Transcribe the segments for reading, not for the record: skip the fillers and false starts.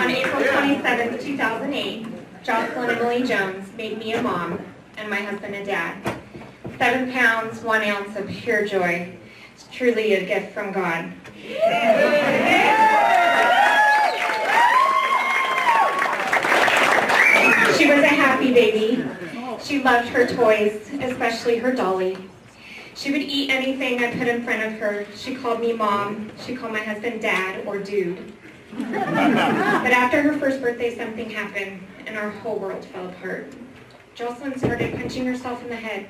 On April 27th, 2008, Jocelyn Emily Jones made me a mom and my husband a dad. 7 pounds, 1 ounce of pure joy. It's truly a gift from God. She was a happy baby. She loved her toys, especially her dolly. She would eat anything I put in front of her. She called me mom. She called my husband dad or dude. But after her first birthday, something happened, and our whole world fell apart. Jocelyn started punching herself in the head.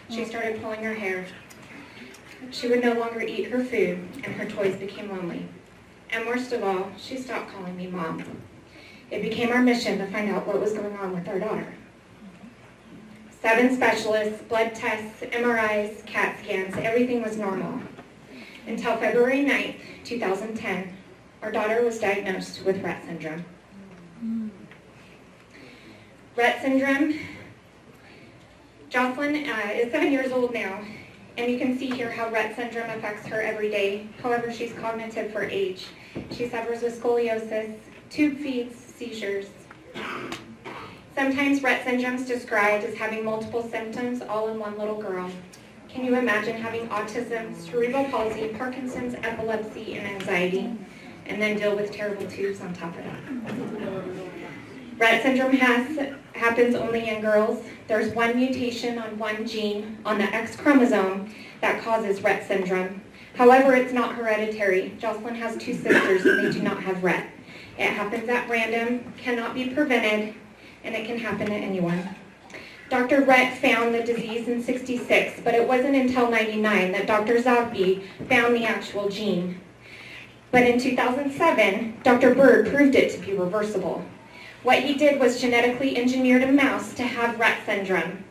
She started pulling her hair. She would no longer eat her food, and her toys became lonely. And worst of all, she stopped calling me mom. It became our mission to find out what was going on with our daughter. 7 specialists, blood tests, MRIs, CAT scans, everything was normal. Until February 9th, 2010, our daughter was diagnosed with Rett syndrome. Rett syndrome, Jocelyn is 7 years old now, and you can see here how Rett syndrome affects her every day. However, she's cognitive for age. She suffers with scoliosis, tube feeds, seizures. Sometimes Rett syndrome is described as having multiple symptoms all in one little girl. Can you imagine having autism, cerebral palsy, Parkinson's, epilepsy, and anxiety, and then deal with terrible tubes on top of that? Rett syndrome happens only in girls. There's one mutation on one gene on the X chromosome that causes Rett syndrome. However, it's not hereditary. Jocelyn has 2 sisters and they do not have Rett. It happens at random, cannot be prevented, and it can happen to anyone. Dr. Rett found the disease in '66, but it wasn't until '99 that Dr. Zogby found the actual gene. But in 2007, Dr. Bird proved it to be reversible. What he did was genetically engineered a mouse to have Rett syndrome,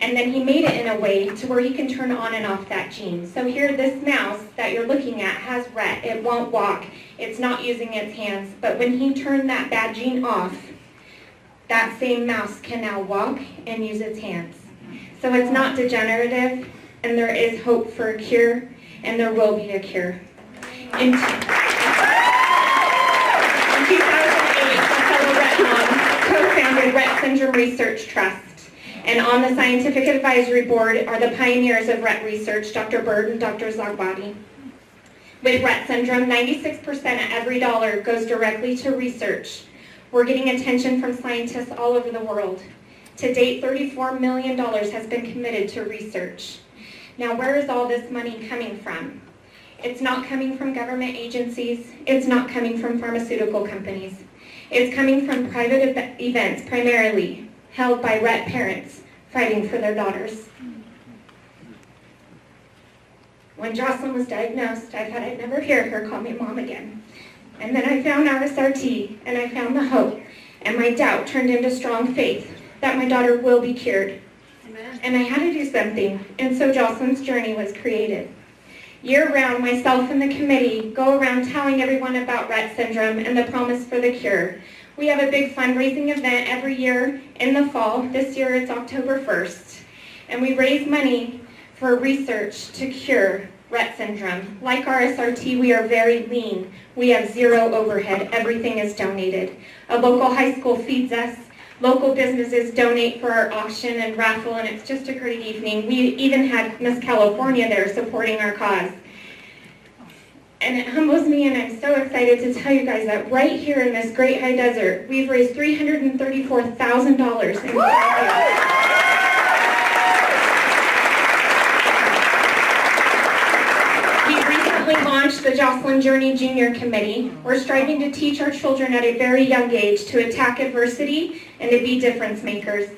and then he made it in a way to where he can turn on and off that gene. So here, this mouse that you're looking at has Rett. It won't walk. It's not using its hands. But when he turned that bad gene off, that same mouse can now walk and use its hands. So it's not degenerative, and there is hope for a cure, and there will be a cure. In 2008, a fellow Rett mom co-founded Rett Syndrome Research Trust. And on the scientific advisory board are the pioneers of Rett research, Dr. Bird and Dr. Zogbody. With Rett syndrome, 96% of every dollar goes directly to research. We're getting attention from scientists all over the world. To date, $34 million has been committed to research. Now, where is all this money coming from? It's not coming from government agencies. It's not coming from pharmaceutical companies. It's coming from private events, primarily held by Rett parents fighting for their daughters. When Jocelyn was diagnosed, I thought I'd never hear her call me mom again. And then I found RSRT, and I found the hope, and my doubt turned into strong faith that my daughter will be cured. Amen. And I had to do something, and so Jocelyn's Journey was created. Year-round, myself and the committee go around telling everyone about Rett syndrome and the promise for the cure. We have a big fundraising event every year in the fall. This year it's October 1st. And we raise money for research to cure Rett syndrome. Like RSRT, we are very lean. We have 0 overhead. Everything is donated. A local high school feeds us. Local businesses donate for our auction and raffle, and it's just a great evening. We even had Miss California there supporting our cause. And it humbles me, and I'm so excited to tell you guys that right here in this great high desert, we've raised $334,000 in We launched the Jocelyn Journey Junior Committee. We're striving to teach our children at a very young age to attack adversity and to be difference makers.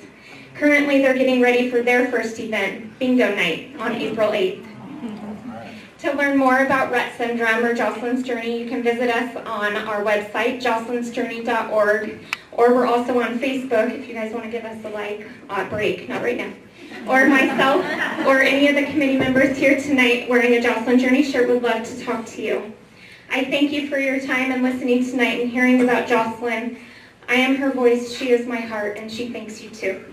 Currently, they're getting ready for their first event, Bingo Night, on April 8th. To learn more about Rett syndrome or Jocelyn's Journey, you can visit us on our website, jocelynsjourney.org, or we're also on Facebook if you guys want to give us a like. Break, not right now. Or myself or any of the committee members here tonight wearing a Jocelyn Journey shirt would love to talk to you. I thank you for your time and listening tonight and hearing about Jocelyn. I am her voice, she is my heart, and she thanks you too.